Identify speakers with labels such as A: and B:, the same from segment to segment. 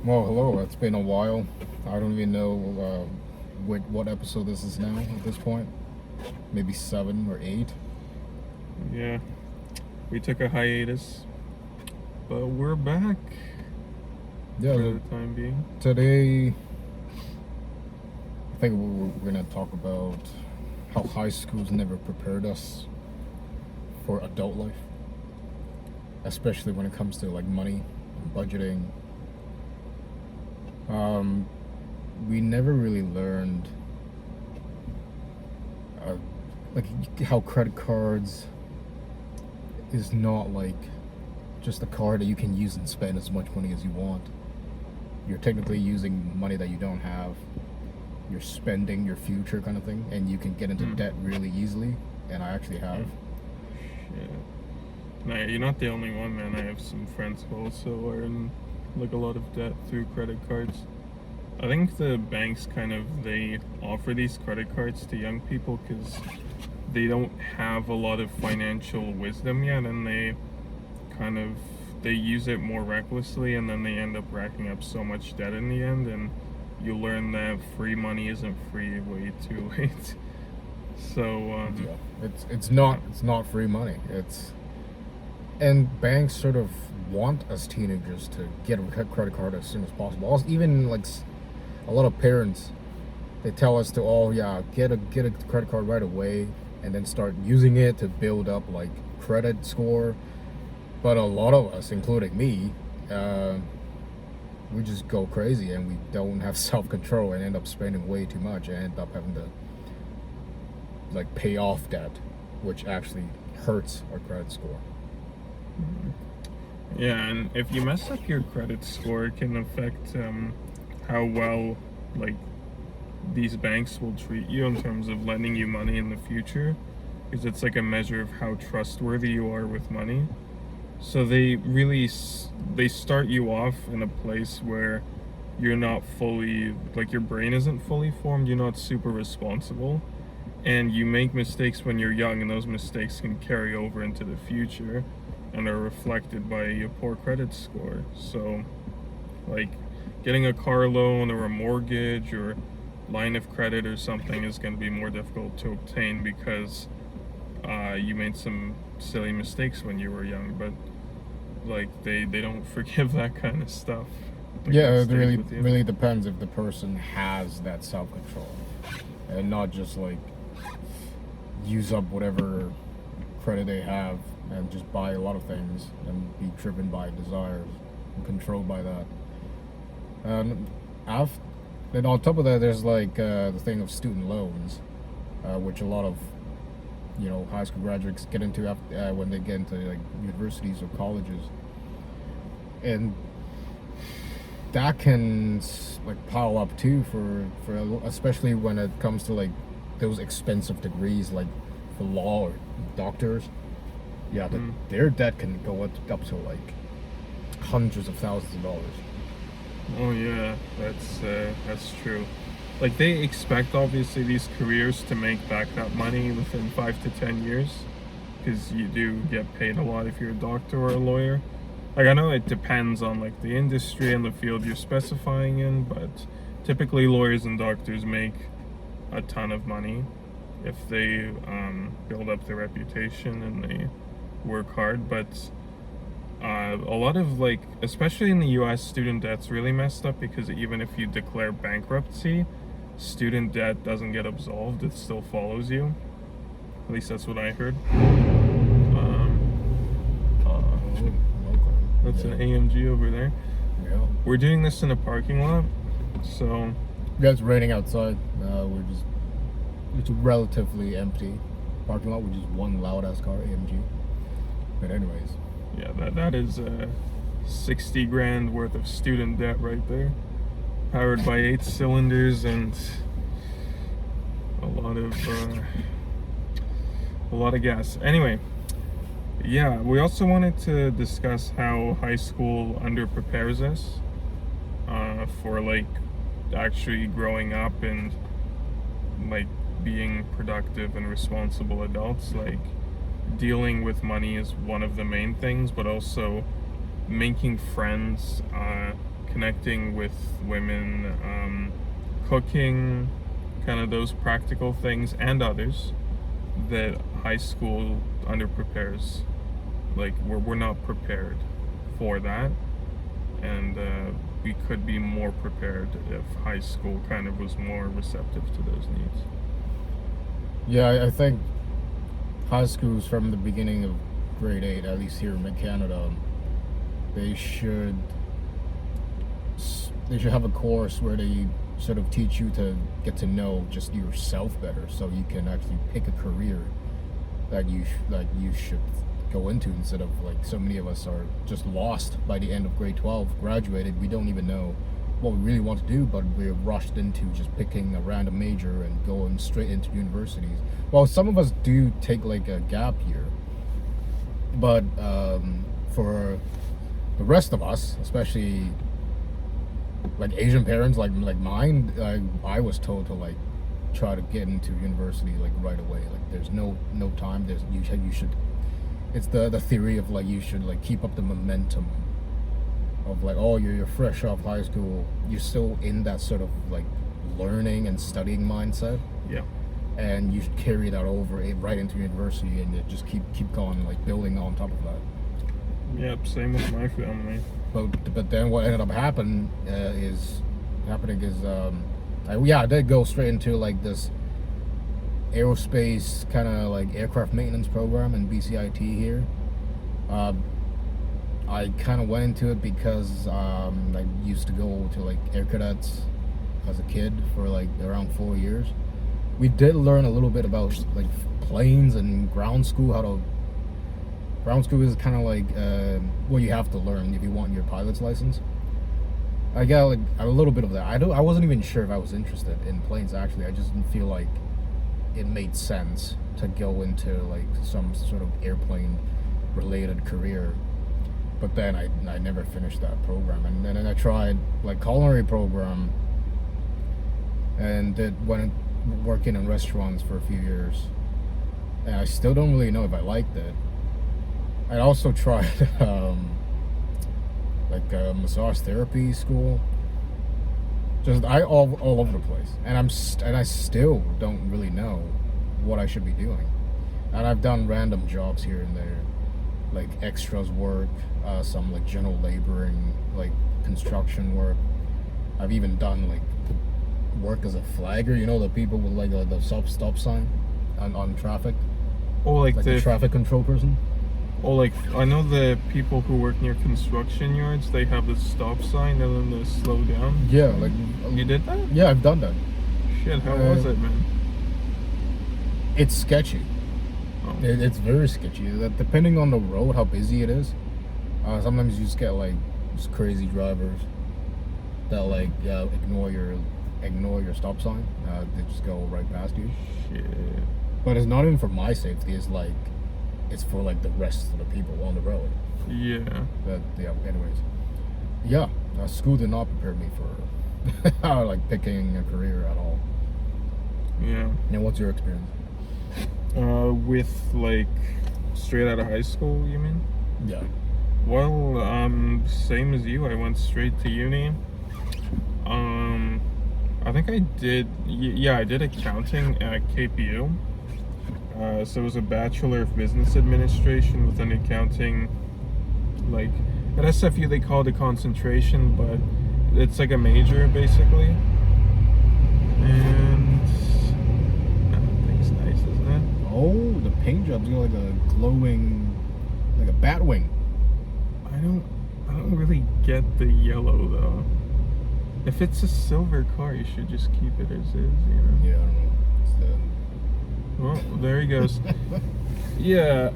A: Well, hello. It's been a while. I don't even know what episode this is now at this point. Maybe 7 or 8.
B: Yeah, we took a hiatus, but we're back
A: Yeah.
B: for the time being.
A: Today, I think we're gonna talk about how high schools never prepared us for adult life, especially when it comes to like money and budgeting. We never really learned uh, like how credit cards is not like just a card that you can use and spend as much money as you want. You're technically using money that you don't have. You're spending your future kind of thing, and you can get into debt really easily. And I actually have.
B: Yeah. No, you're not the only one, man. I have some friends who also are in like a lot of debt through credit cards. I think the banks they offer these credit cards to young people because they don't have a lot of financial wisdom yet, and kind of they use it more recklessly, and then they end up racking up so much debt in the end, and you learn that free money isn't free way too late. So
A: Yeah, it's not free money. And banks sort of want us teenagers to get a credit card as soon as possible. Also, even like a lot of parents, they tell us to all get a credit card right away, and then start using it to build up like credit score. But a lot of us, including me, we just go crazy and we don't have self-control and end up spending way too much and end up having to like pay off debt, which actually hurts our credit score.
B: yeah, and if you mess up your credit score, it can affect how well like these banks will treat you in terms of lending you money in the future, because it's like a measure of how trustworthy you are with money. So they start you off in a place where you're not fully, like, your brain isn't fully formed, you're not super responsible, and you make mistakes when you're young, and those mistakes can carry over into the future and are reflected by your poor credit score. So like getting a car loan or a mortgage or line of credit or something is going to be more difficult to obtain because you made some silly mistakes when you were young. But like they don't forgive that kind of stuff. Like,
A: Yeah,
B: that
A: it
B: stays with you.
A: really depends if the person has that self-control and not just like use up whatever credit they have and just buy a lot of things and be driven by desires and controlled by that. Um, I've Then on top of that, there's like the thing of student loans, which a lot of high school graduates get into after, when they get into like universities or colleges, and that can like pile up too for especially when it comes to like those expensive degrees like for law or doctors. Yeah, their debt can go up to like hundreds of thousands of dollars.
B: Oh yeah, that's true. Like they expect obviously these careers to make back that money within 5 to 10 years, because you do get paid a lot if you're a doctor or a lawyer. Like I know it depends on like the industry and the field you're specifying in, but typically lawyers and doctors make a ton of money if they build up their reputation and they work hard. But a lot of like, especially in the US, student debt's really messed up because even if you declare bankruptcy, student debt doesn't get absolved, it still follows you. At least that's what I heard. That's an AMG over there.
A: Yeah.
B: We're doing this in a parking lot, so
A: Yeah, it's raining outside. It's a relatively empty parking lot with just one loud ass car, AMG. But anyways,
B: yeah, that is 60 grand worth of student debt right there, powered by 8 cylinders and a lot of gas. Anyway, yeah, we also wanted to discuss how high school underprepares us for like actually growing up and like being productive and responsible adults. Like dealing with money is one of the main things, but also making friends connecting with women, cooking, kind of those practical things and others that high school underprepares. Like we're not prepared for that, and we could be more prepared if high school kind of was more receptive to those needs.
A: Yeah, I think high schools from the beginning of grade 8, at least here in Canada, they should have a course where they sort of teach you to get to know just yourself better, so you can actually pick a career that you should go into, instead of like so many of us are just lost by the end of grade 12, graduated, we don't even know what we really want to do, but we're rushed into just picking a random major and going straight into universities. Well, some of us do take like a gap year, but for the rest of us, especially like Asian parents like mine, I was told to like try to get into university like right away. Like there's no time. You should. It's the theory of like you should like keep up the momentum of like, oh, you're fresh off high school, you're still in that sort of like learning and studying mindset.
B: Yeah.
A: And you should carry that over right into university, and you just keep going, like building on top of that.
B: Yep, same with my family.
A: But then what ended up happening is I did go straight into like this aerospace kind of like aircraft maintenance program in BCIT here. I kind of went into it because I used to go to like air cadets as a kid for like around 4 years. We did learn a little bit about like planes and ground school. Ground school is kind of like what you have to learn if you want your pilot's license. I got like a little bit of that. I wasn't even sure if I was interested in planes actually. I just didn't feel like it made sense to go into like some sort of airplane related career. But then I never finished that program, and then I tried like culinary program and went working in restaurants for a few years, and I still don't really know if I liked it. I also tried like a massage therapy school. Just all over the place, and I still don't really know what I should be doing. And I've done random jobs here and there, like extras work, some like general laboring, like construction work. I've even done like work as a flagger. You know, the people with like the stop sign on traffic.
B: Oh, like
A: the traffic control person.
B: Oh, like I know the people who work near construction yards. They have the stop sign and then the slow down.
A: Yeah, like
B: you did that?
A: Yeah, I've done that.
B: Shit, how was it, man?
A: It's sketchy.
B: Oh.
A: It's very sketchy. That depending on the road, how busy it is. Sometimes you just get like just crazy drivers that like ignore your stop sign. They just go right past you.
B: Shit.
A: But it's not even for my safety. It's for like the rest of the people on the road.
B: Yeah.
A: But yeah. Anyways, yeah. School did not prepare me for like picking a career at all.
B: Yeah.
A: And what's your experience?
B: With like straight out of high school, you mean?
A: Yeah.
B: Well, same as you. I went straight to uni. I think I did. Yeah, I did accounting at KPU. So it was a Bachelor of Business Administration with an accounting. Like at SFU, they call it a concentration, but it's like a major basically. And that thing's nice, isn't it?
A: Oh, the paint job's got like a glowing, like a bat wing.
B: I don't really get the yellow though. If it's a silver car, you should just keep it as is, you know?
A: Yeah, I don't know.
B: Well, there he goes. Yeah,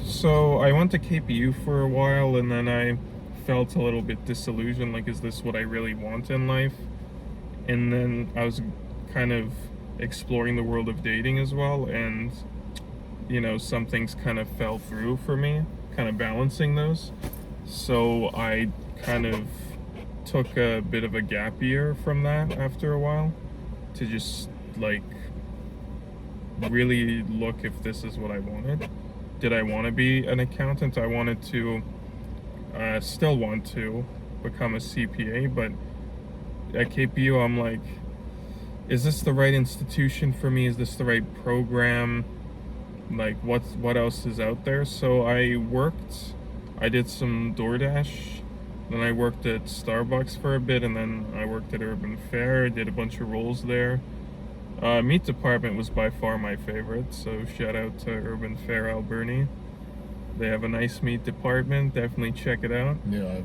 B: so I went to KPU for a while, and then I felt a little bit disillusioned, like, is this what I really want in life? And then I was kind of exploring the world of dating as well, and, you know, some things kind of fell through for me, kind of balancing those. So I kind of took a bit of a gap year from that after a while to just, like, really look if this is what I wanted. Did I want to be an accountant? I wanted to, still want to, become a CPA, but at KPU, I'm like, is this the right institution for me? Is this the right program? Like, what else is out there? So I did some DoorDash, then I worked at Starbucks for a bit, and then I worked at Urban Fare, did a bunch of roles there. Meat department was by far my favorite, so shout out to Urban Fare Alberni. They have a nice meat department, definitely check it out.
A: Yeah,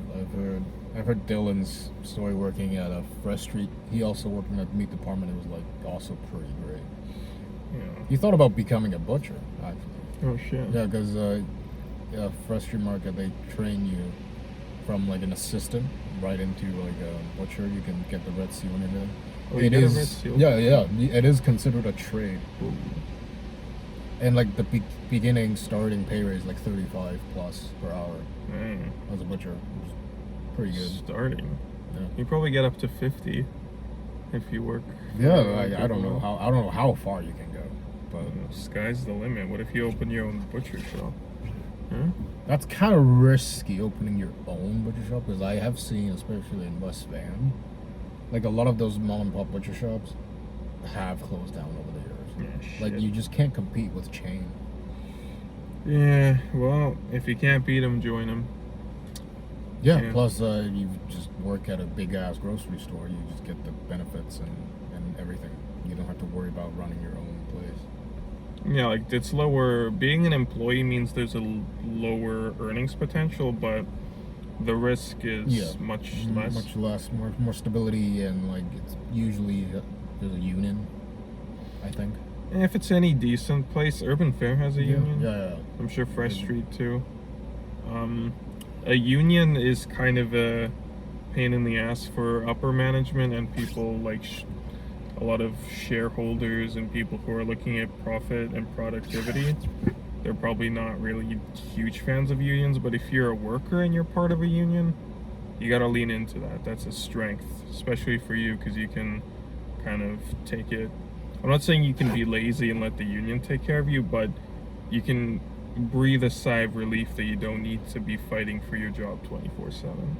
A: I've heard Dylan's story working at a Fresh Street. He also worked in the meat department. It was like also pretty great.
B: Yeah.
A: He thought about becoming a butcher, actually.
B: Oh shit.
A: Yeah, because Fresh Street Market, they train you from like an assistant right into like a butcher. You can get the Red Seal and everything.
B: Oh, you get a Red Seal?
A: Yeah. It is considered a trade.
B: Ooh.
A: And like the beginning starting pay rate is like 35 plus per hour
B: Man,
A: as a butcher. Which is pretty good.
B: starting.
A: Yeah.
B: You probably get up to 50 if you work.
A: Yeah, I don't know how far you can go, but
B: Sky's the limit. What if you open your own butcher shop? Huh?
A: that's kind of risky opening your own butcher shop, because I have seen, especially in West Van, like a lot of those mom and pop butcher shops have closed down over the years.
B: Yeah,
A: Like
B: shit.
A: you just can't compete with chain.
B: Yeah, well, if you can't beat them, join them.
A: Yeah.
B: Yeah.
A: Plus, you just work at a big ass grocery store. You just get the benefits and everything. You don't have to worry about running your own place.
B: Yeah, like it's lower. Being an employee means there's a lower earnings potential, but the risk is much less.
A: Much less, more stability, and like it's usually there's a union, I think.
B: And if it's any decent place, Urban Fare has a union.
A: Yeah.
B: I'm sure Fresh
A: Mhm.
B: Street too. A union is kind of a pain in the ass for upper management and people like a lot of shareholders and people who are looking at profit and productivity. They're probably not really huge fans of unions, but if you're a worker and you're part of a union, you got to lean into that. That's a strength, especially for you, because you can kind of take it. I'm not saying you can be lazy and let the union take care of you, but you can breathe a sigh of relief that you don't need to be fighting for your job 24/7,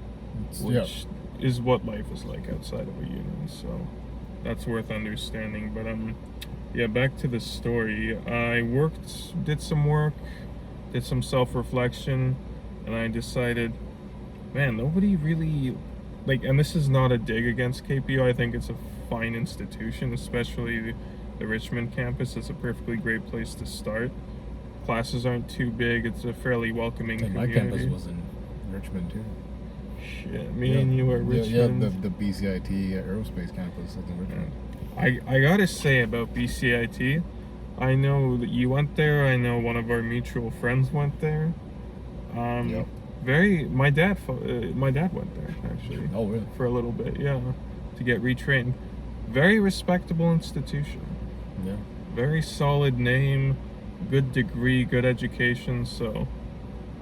B: which is what life is like outside of a union. So that's worth understanding. But yeah, back to the story. I did some work, did some self-reflection, and I decided, man, nobody really like, and this is not a dig against KPO. I think it's a fine institution, especially the Richmond campus. It's a perfectly great place to start. Classes aren't too big. It's a fairly welcoming
A: And my
B: community.
A: campus was in Richmond too.
B: Shit, me and you are Richmond.
A: Yeah, the BCIT aerospace campus is in Richmond.
B: I gotta say about BCIT, I know that you went there. I know one of our mutual friends went there.
A: Yep.
B: My dad went there actually
A: Oh, really?
B: for a little bit, yeah, to get retrained. Very respectable institution.
A: Yeah.
B: Very solid name, good degree, good education. So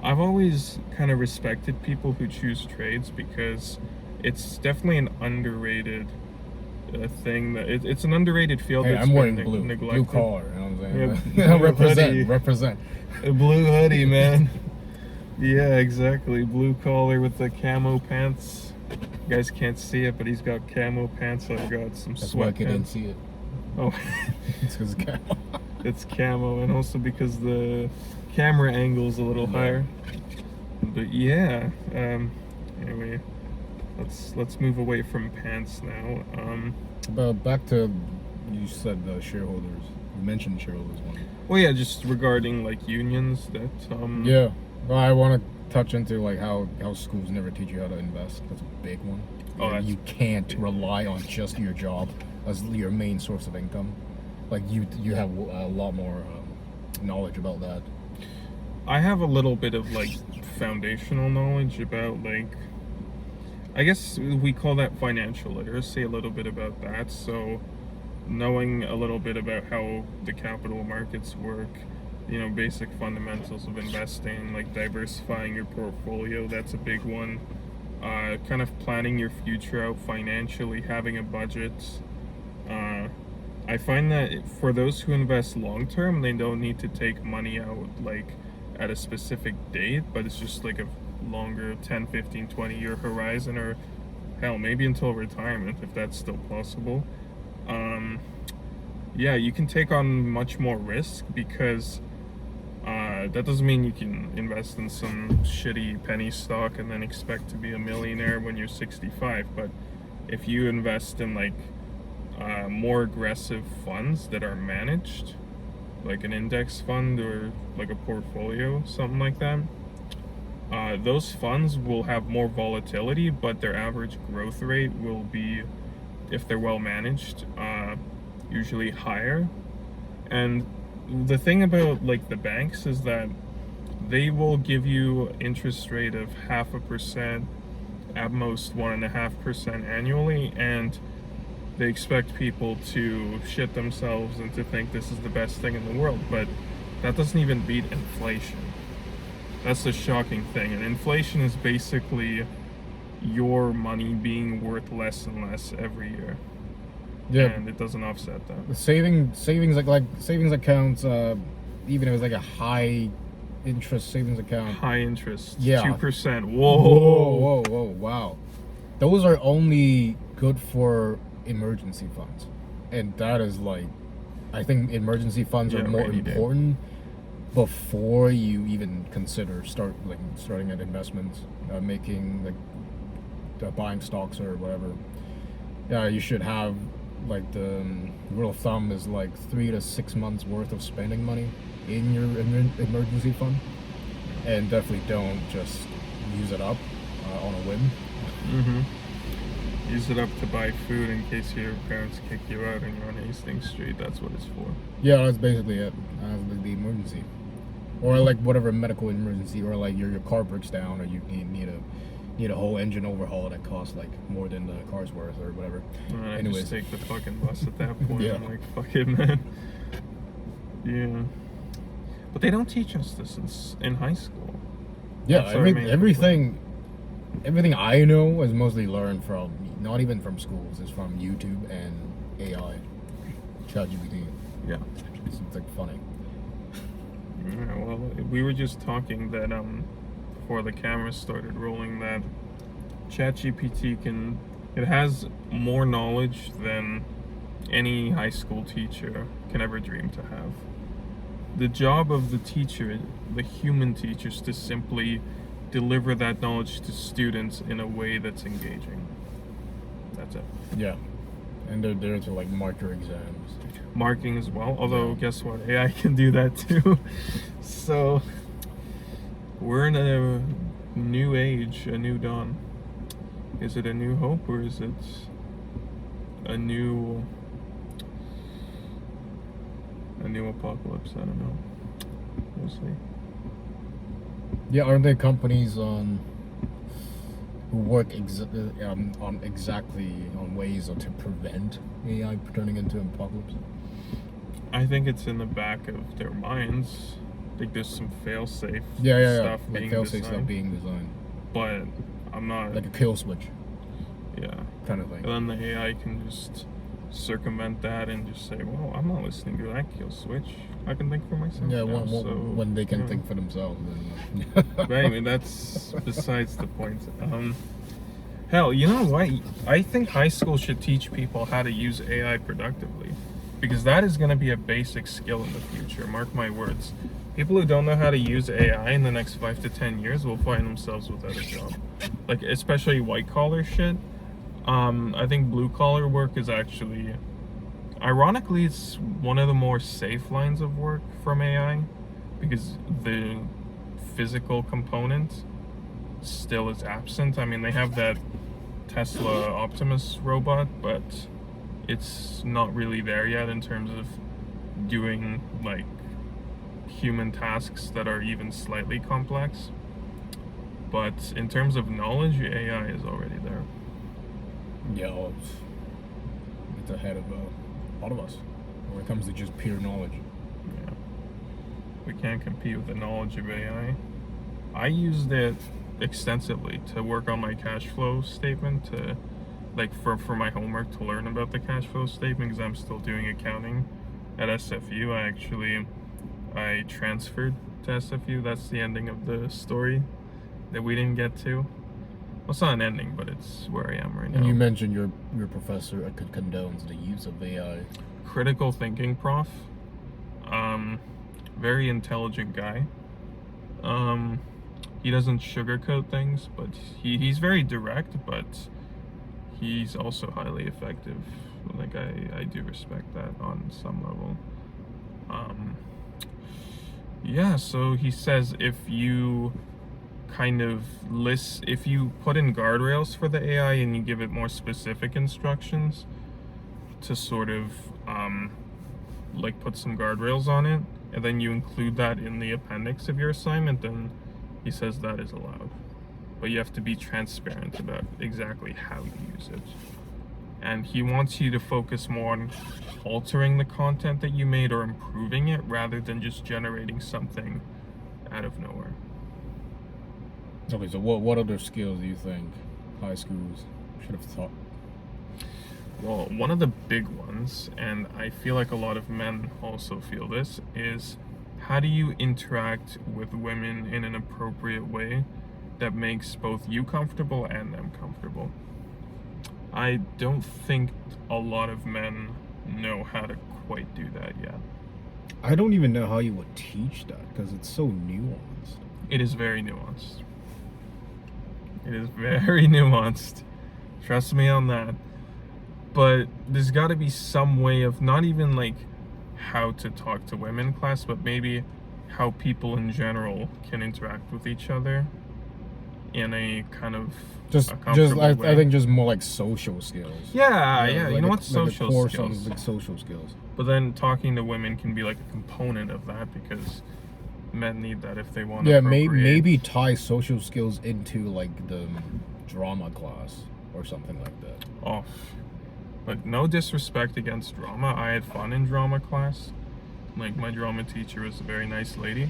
B: I've always kind of respected people who choose trades because it's definitely an underrated thing. That it's an underrated field.
A: Hey,
B: that's
A: I'm wearing
B: been
A: blue
B: neglected.
A: collar. You know what I'm saying?
B: Yeah, blue hoodie.
A: represent.
B: A blue hoodie, man. Yeah, exactly. Blue collar with the camo pants. You guys can't see it, but he's got camo pants. I've got some
A: That's why I couldn't
B: sweatpants.
A: see it.
B: Oh,
A: It's because
B: it's camo, and also because the camera angle's a little
A: Yeah.
B: higher. But yeah, anyway, let's move away from pants now.
A: But back to, you said the shareholders. You mentioned shareholders one.
B: Well, yeah, just regarding like unions that
A: Yeah. Well, I want to touch into like how schools never teach you how to invest. That's a big one.
B: Oh, that's-
A: You can't rely on just your job as your main source of income. Like you have a lot more knowledge about that.
B: I have a little bit of like foundational knowledge about like, I guess we call that financial literacy, a little bit about that. So knowing a little bit about how the capital markets work, basic fundamentals of investing, like diversifying your portfolio, that's a big one. Kind of planning your future out financially, having a budget. I find that for those who invest long term, they don't need to take money out like at a specific date, but it's just like a longer 10, 15, 20-year horizon, or hell, maybe until retirement, if that's still possible. Yeah, you can take on much more risk, because that doesn't mean you can invest in some shitty penny stock and then expect to be a millionaire when you're 65. But if you invest in like more aggressive funds that are managed, like an index fund or like a portfolio, something like that, those funds will have more volatility, but their average growth rate will be, if they're well managed, usually higher. And the thing about like the banks is that they will give you interest rate of 0.5%, at most 1.5% annually, and they expect people to shit themselves and to think this is the best thing in the world. But that doesn't even beat inflation. That's the shocking thing. And inflation is basically your money being worth less and less every year.
A: Yeah.
B: And it doesn't offset that.
A: The savings like savings accounts, even if it's like a high interest savings account.
B: High interest.
A: Yeah.
B: 2%.
A: Whoa, wow. Those are only good for emergency funds. And that is like, I think emergency funds are more important before you even consider starting an investment, making like buying stocks or whatever. Yeah, you should have like the rule of thumb is like 3 to 6 months worth of spending money in your emergency fund, and definitely don't just use it up on a whim.
B: Use it up to buy food in case your parents kick you out and you're on Hastings Street. That's what it's for.
A: Yeah, that's basically it. The emergency, or like whatever medical emergency, or like your car breaks down, or you need a whole engine overhaul that costs like more than the car's worth or whatever.
B: I just take the fucking bus at that point.
A: Yeah.
B: I'm like, fuck it, man. Yeah. But they don't teach us this in high school.
A: Yeah,
B: That's our main
A: everything I know is mostly learned from, not even from schools, it's from YouTube and AI, ChatGPT.
B: Yeah.
A: It's like funny.
B: Yeah, well, we were just talking that before the camera started rolling, that ChatGPT it has more knowledge than any high school teacher can ever dream to have. The job of the teacher, the human teacher, is to simply deliver that knowledge to students in a way that's engaging. That's it.
A: Yeah. And they're there to like mark your exams.
B: Marking as well, although guess what? AI can do that too. So we're in a new age, a new dawn. Is it a new hope, or is it a new apocalypse? I don't know. We'll see.
A: Yeah, aren't there companies who work on ways to prevent AI turning into an apocalypse?
B: I think it's in the back of their minds. I think there's some fail-safe
A: stuff
B: being
A: like fail-safe
B: designed.
A: stuff being designed,
B: But I'm not.
A: like a kill switch
B: Yeah.
A: kind of thing.
B: And then the AI can just circumvent that and just say, well, I'm not listening to that kill switch. I can think for myself.
A: Yeah,
B: now,
A: when they can
B: yeah.
A: think for themselves. Then,
B: But anyway, that's besides the point. Hell, you know what? I think high school should teach people how to use AI productively, because that is going to be a basic skill in the future. Mark my words. People who don't know how to use AI in the next 5 to 10 years will find themselves without a job. Like, especially white collar shit. I think blue collar work is actually, ironically, it's one of the more safe lines of work from AI, because the physical component still is absent. I mean, they have that Tesla Optimus robot, but it's not really there yet in terms of doing like human tasks that are even slightly complex. But in terms of knowledge, AI is already there.
A: yeah, well, it's ahead of a lot of us when it comes to just pure knowledge.
B: Yeah. We can't compete with the knowledge of AI. I used it extensively to work on my cash flow statement, to like for my homework, to learn about the cash flow statement, because I'm still doing accounting at SFU. I transferred to SFU. That's the ending of the story. that we didn't get to. Well, it's not an ending, but it's where I am right now.
A: And you mentioned your professor condones the use of AI.
B: Critical thinking prof. Very intelligent guy. He doesn't sugarcoat things, but he's very direct, but he's also highly effective. Like I do respect that on some level. Yeah, so he says if you kind of if you put in guardrails for the AI and you give it more specific instructions to sort of like put some guardrails on it, and then you include that in the appendix of your assignment, then he says that is allowed. But you have to be transparent about exactly how you use it. And he wants you to focus more on altering the content that you made or improving it rather than just generating something out of nowhere.
A: Okay, so what other skills do you think high schools should have taught?
B: Well, one of the big ones, and I feel like a lot of men also feel this, is how do you interact with women in an appropriate way that makes both you comfortable and them comfortable? I don't think a lot of men know how to quite do that yet.
A: I don't even know how you would teach that because it's so nuanced.
B: It is very nuanced. It is very nuanced. Trust me on that. But there's got to be some way of not even like how to talk to women in class, but maybe how people in general can interact with each other in a kind of
A: I think just more like social skills.
B: Yeah,
A: You
B: you know what?
A: the
B: Social
A: core
B: skills.
A: like social skills.
B: But then talking to women can be like a component of that because men need that if they want to.
A: Yeah, maybe tie social skills into like the drama class or something like that.
B: Oh, but no disrespect against drama. I had fun in drama class. Like my drama teacher was a very nice lady.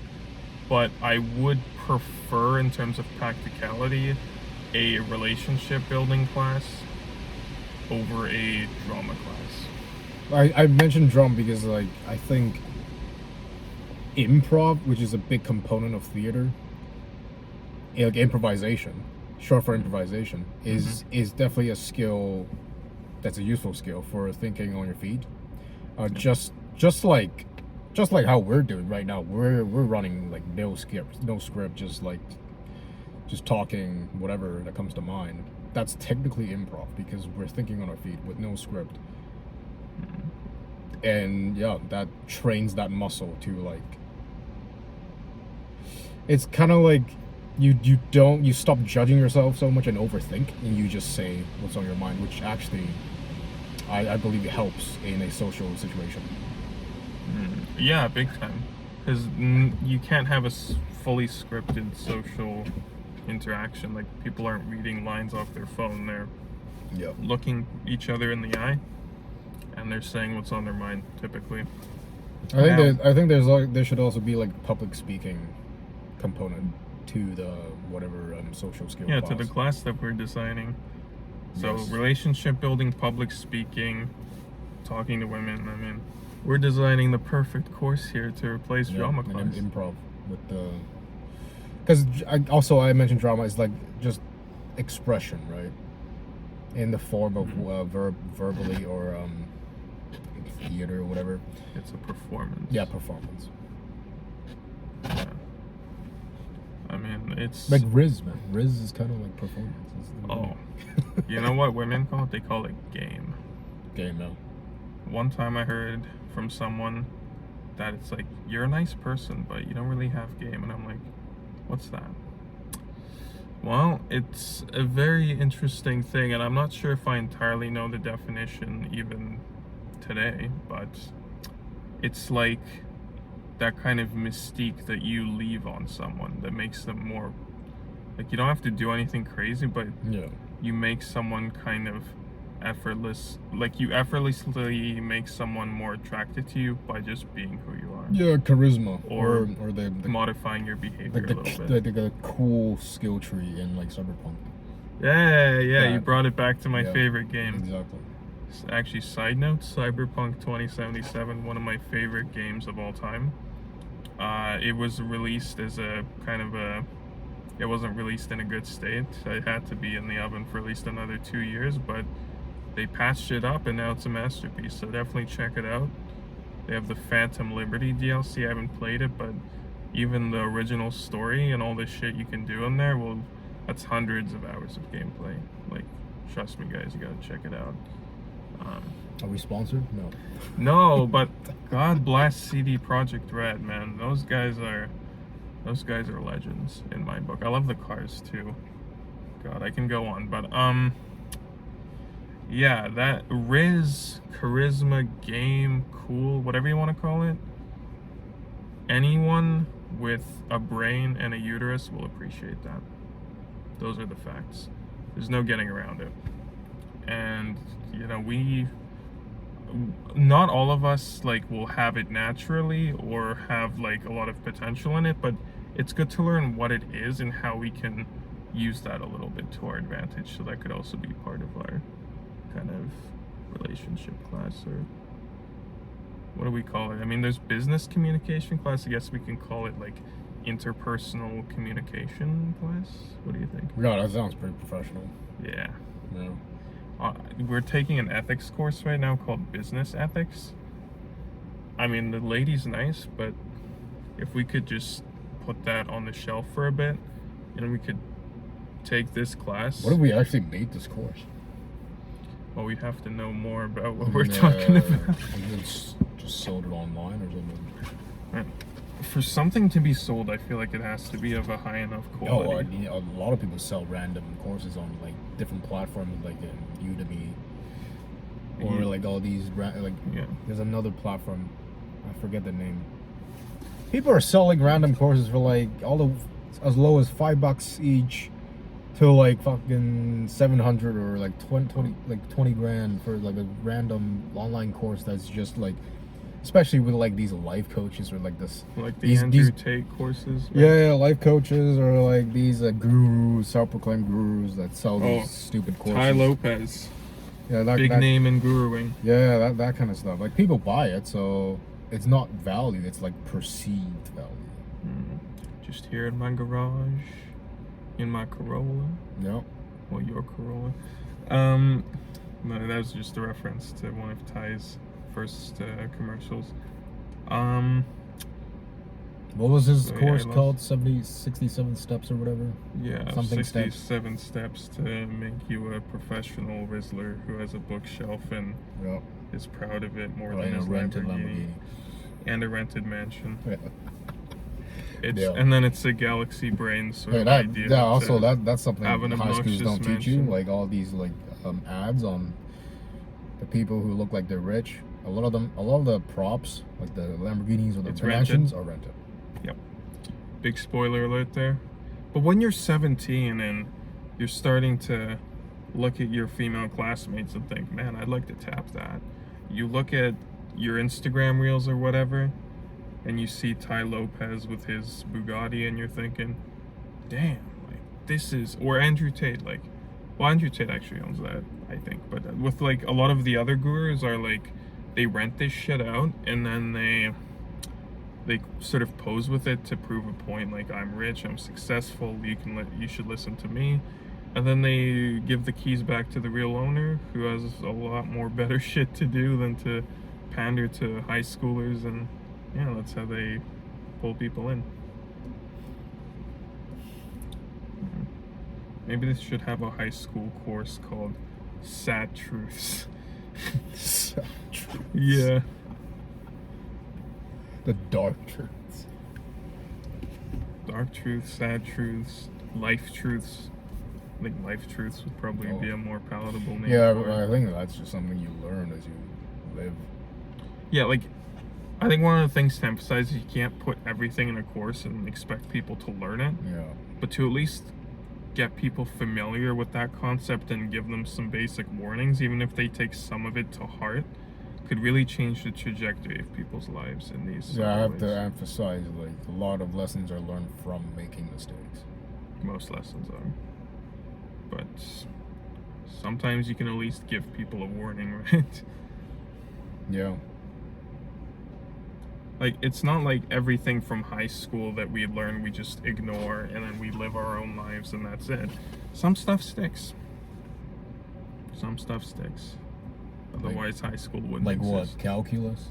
B: But I would prefer, in terms of practicality, a relationship building class over a drama class.
A: I mentioned drama because like I think improv, which is a big component of theater, like improvisation, short for improvisation, is definitely a skill that's a useful skill for thinking on your feet. Just like how we're doing right now, we're running like no script, just talking whatever that comes to mind. That's technically improv because we're thinking on our feet with no script. And yeah, that trains that muscle to like. It's kind of like you stop judging yourself so much and overthink, and you just say what's on your mind, which actually I believe it helps in a social situation.
B: Yeah, big time. Because you can't have a fully scripted social interaction. Like people aren't reading lines off their phone; they're looking each other in the eye, and they're saying what's on their mind. Typically,
A: I think there should also be like public speaking component to the whatever social skill.
B: Yeah,
A: class.
B: to the class that we're designing. So
A: Yes.
B: relationship building, public speaking, talking to women. I mean, we're designing the perfect course here to replace drama
A: and
B: class.
A: improv with the. Because I mentioned drama is like just expression, right? In the form of verbally or theater or whatever.
B: It's a performance.
A: Yeah, performance.
B: Yeah. I mean, it's
A: Like Riz, man. Riz is kind of like performance.
B: Oh, you know what women call it? They call it game.
A: Game now.
B: One time I heard from someone that it's like, you're a nice person, but you don't really have game. And I'm like, what's that? Well, it's a very interesting thing, and I'm not sure if I entirely know the definition even today, but it's like that kind of mystique that you leave on someone that makes them more, like, you don't have to do anything crazy, but
A: Yeah.
B: you make someone kind of you effortlessly make someone more attracted to you by just being who you are.
A: Yeah, charisma
B: Or
A: the
B: modifying your behavior
A: like
B: a little bit.
A: the cool skill tree in like Cyberpunk.
B: Yeah, you
A: Yeah.
B: brought it back to my
A: Yeah.
B: favorite game.
A: Exactly.
B: Actually, side note, Cyberpunk 2077, one of my favorite games of all time. It was released as a kind of a it wasn't released in a good state. It had to be in the oven for at least another 2 years, but they patched it up and now it's a masterpiece. So definitely check it out. They have the Phantom Liberty DLC. I haven't played it, but even the original story and all the shit you can do in there, well, that's hundreds of hours of gameplay. Like, trust me, guys, you gotta check it out.
A: Are we sponsored? No.
B: No, but God bless CD Projekt Red, man. Those guys are legends in my book. I love the cars too. God, I can go on, but yeah, that Riz, charisma, game, cool, whatever you want to call it. Anyone with a brain and a uterus will appreciate that. Those are the facts. There's no getting around it. And you know, not all of us like will have it naturally or have like a lot of potential in it, but it's good to learn what it is and how we can use that a little bit to our advantage. So that could also be part of our kind of relationship class, or what do we call it? I mean, there's business communication class. I guess we can call it like interpersonal communication class. What do you think?
A: Yeah, that sounds pretty professional.
B: Yeah.
A: Yeah.
B: We're taking an ethics course right now called business ethics. I mean, the lady's nice, but if we could just put that on the shelf for a bit and we could take this class.
A: What if we actually made this course?
B: Well, we have to know more about what we're talking about.
A: Just sold it online or something.
B: For something to be sold, I feel like it has to be of a high enough quality.
A: A lot of people sell random courses on like different platforms, like Udemy, or
B: Yeah.
A: like all these
B: Yeah.
A: There's another platform, I forget the name. People are selling random courses for like as low as $5 each, to like fucking 700 or like 20 grand for like a random online course that's just like, especially with like these life coaches or like this,
B: Like the Andrew Tate courses.
A: yeah, life coaches or like these gurus, self-proclaimed gurus that sell these stupid courses.
B: Tai Lopez.
A: Yeah,
B: Big name in guruing.
A: Yeah, that kind of stuff. Like people buy it, so it's not value; it's like perceived value.
B: Just here in my garage, in my Corolla.
A: Yep.
B: Well, your Corolla. No, that was just a reference to one of Ty's first commercials.
A: What was his
B: So, yeah,
A: course
B: I lost-
A: called? 67 steps or whatever?
B: Yeah,
A: Something
B: 67 steps to make you a professional Rizzler who has a bookshelf and
A: Yep.
B: is proud of it more
A: Right,
B: than
A: a
B: his
A: rented
B: Lamborghini.
A: Lamborghini.
B: And a rented mansion.
A: Yeah.
B: It's and then it's a galaxy brain sort of idea.
A: That's something
B: have an
A: high schools
B: obnoxious
A: don't teach you.
B: mansion.
A: Like all these like ads on the people who look like they're rich. A lot of the props, like the Lamborghinis or the
B: It's
A: mansions, are rented.
B: Yep. Big spoiler alert there. But when you're 17 and you're starting to look at your female classmates and think, man, I'd like to tap that. You look at your Instagram reels or whatever, and you see Tai Lopez with his Bugatti, and you're thinking, damn, like this is, or Andrew Tate, like, well, Andrew Tate actually owns that, I think, but with like a lot of the other gurus are like, they rent this shit out and then they sort of pose with it to prove a point, like I'm rich, I'm successful, you should listen to me, and then they give the keys back to the real owner who has a lot more better shit to do than to pander to high schoolers, and yeah, that's how they pull people in. Maybe this should have a high school course called Sad Truths. Yeah.
A: The dark truths.
B: Dark truths, sad truths, life truths. I think life truths would probably be a more palatable name.
A: Yeah,
B: for
A: but
B: it.
A: I think that's just something you learn as you live.
B: Yeah, like, I think one of the things to emphasize is you can't put everything in a course and expect people to learn it,
A: Yeah.
B: but to at least get people familiar with that concept and give them some basic warnings, even if they take some of it to heart, could really change the trajectory of people's lives in these
A: Yeah, I have
B: ways.
A: to emphasize, like, a lot of lessons are learned from making mistakes.
B: Most lessons are. But sometimes you can at least give people a warning, right?
A: Yeah.
B: like it's not like everything from high school that we learn we just ignore and then we live our own lives and that's it. Some stuff sticks. Some stuff sticks. Otherwise, high school wouldn't
A: Like
B: exist.
A: what? Calculus?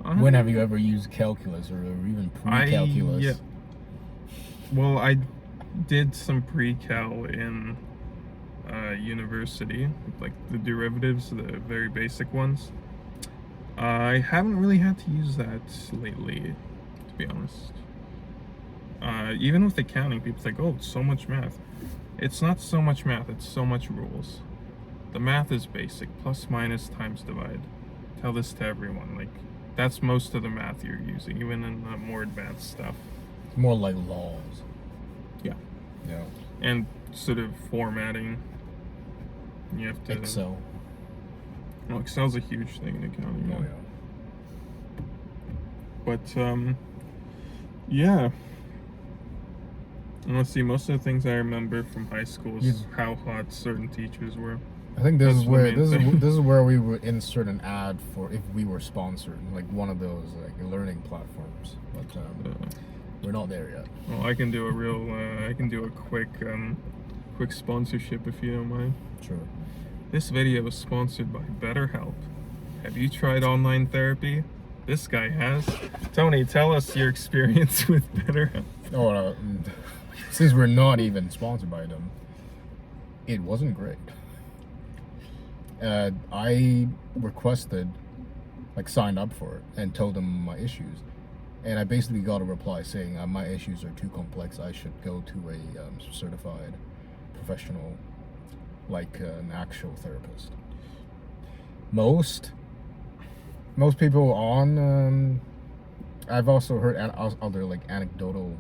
B: Um,
A: When have you ever used calculus or even pre-calculus?
B: Yeah. Well, I did some pre-cal in university, like the derivatives, the very basic ones. I haven't really had to use that lately, to be honest. Even with accounting, people think, "Oh, it's so much math." It's not so much math; it's so much rules. The math is basic: plus, minus, times, divide. Tell this to everyone. Like that's most of the math you're using, even in the more advanced stuff.
A: It's more like laws.
B: Yeah.
A: Yeah.
B: And sort of formatting. You have to.
A: Excel.
B: Well, Excel's a huge thing in accounting.
A: Oh
B: But yeah. And let's see, most of the things I remember from high school is
A: Yeah.
B: how hot certain teachers were.
A: I think this
B: That's
A: is
B: the
A: where
B: main
A: this
B: thing.
A: is this is where we would insert an ad for if we were sponsored, like one of those like learning platforms. But we're not there yet.
B: Well, I can do a quick sponsorship if you don't mind.
A: Sure.
B: This video is sponsored by BetterHelp. Have you tried online therapy? This guy has. Tony, tell us your experience with BetterHelp.
A: Oh, since we're not even sponsored by them, it wasn't great. I requested, like, signed up for it and told them my issues, and I basically got a reply saying my issues are too complex. I should go to a certified professional, like an actual therapist. Most people on. I've also heard other like anecdotal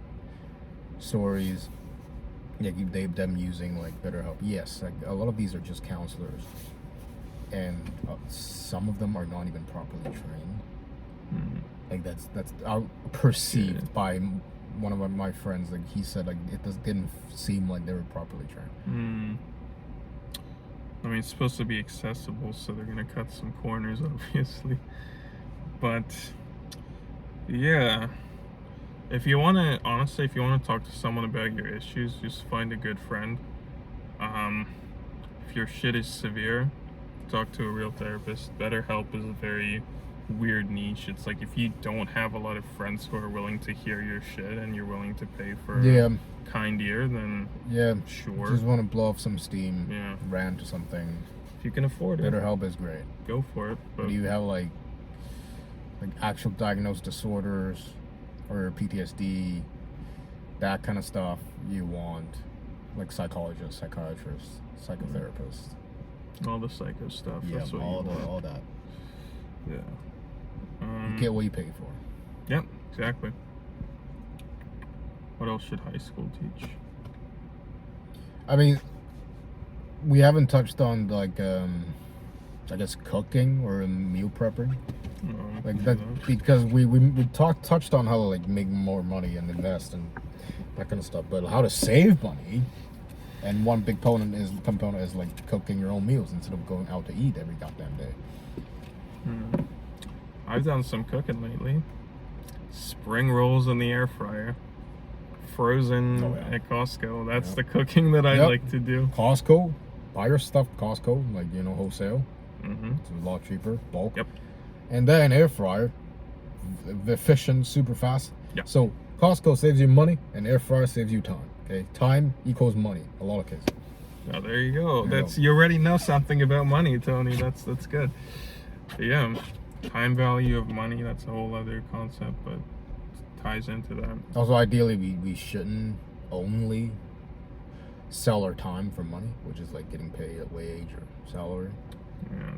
A: stories, like them using like BetterHelp. Yes, like a lot of these are just counselors, and some of them are not even properly trained. Like that's perceived
B: Yeah.
A: by one of my friends. Like he said, like didn't seem like they were properly trained.
B: I mean, it's supposed to be accessible, so they're gonna cut some corners, obviously. But yeah, if you wanna talk to someone about your issues, just find a good friend. If your shit is severe, talk to a real therapist. BetterHelp is a very weird niche. It's like if you don't have a lot of friends who are willing to hear your shit and you're willing to pay for
A: Yeah.
B: a kind ear, then
A: Yeah,
B: sure.
A: just want to blow off some steam,
B: Yeah.
A: rant or something.
B: If you can afford it,
A: BetterHelp is great.
B: go for it. But
A: Do you have like actual diagnosed disorders or PTSD, that kind of stuff? You want like psychologists, psychiatrists, psychotherapists.
B: all the psycho stuff.
A: Yeah,
B: That's what
A: all
B: you want.
A: all that.
B: Yeah.
A: You get what you pay for.
B: Yep, exactly. What else should high school teach?
A: I mean, we haven't touched on like I guess cooking or meal prepping. Like that because we touched on how to like make more money and invest and that kind of stuff, but how to save money, and one big component is like cooking your own meals instead of going out to eat every goddamn day.
B: I've done some cooking lately. Spring rolls in the air fryer, frozen
A: Oh, yeah.
B: at Costco. That's
A: Yep.
B: the cooking that I
A: Yep.
B: like to do.
A: Costco, buy your stuff at Costco, like wholesale.
B: hmm
A: It's a lot cheaper, bulk.
B: Yep.
A: And then air fryer, efficient, super fast.
B: Yep.
A: So Costco saves you money, and air fryer saves you time. Okay, time equals money. A lot of cases.
B: Oh, there you go.
A: There you
B: That's you already know something about money, Tony. That's good. But yeah, time value of money. That's a whole other concept, but it ties into that.
A: Also, ideally, we shouldn't only sell our time for money, which is like getting paid a wage or salary.
B: Yeah,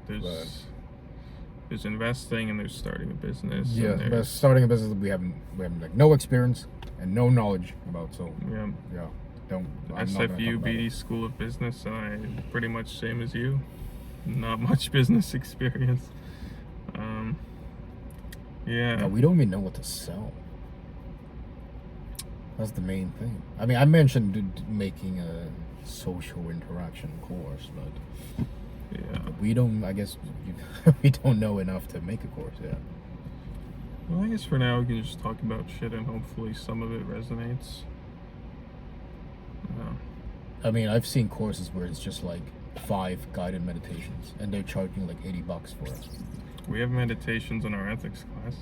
B: there's investing and there's starting a business.
A: Yeah,
B: and
A: but
B: there's-
A: starting a business we haven't like no experience and no knowledge about. So
B: yeah.
A: yeah, don't. I'm not gonna talk
B: SFU
A: about it.
B: BD School of Business, and I pretty much same as you. Not much business experience. Yeah.
A: Yeah, we don't even know what to sell. That's the main thing. I mean, I mentioned making a social interaction course, but
B: Yeah.
A: we don't. I guess we don't know enough to make a course. Yeah.
B: Well, I guess for now we can just talk about shit and hopefully some of it resonates.
A: I mean, I've seen courses where it's just like 5 guided meditations, and they're charging like $80 for it.
B: We have meditations in our ethics class.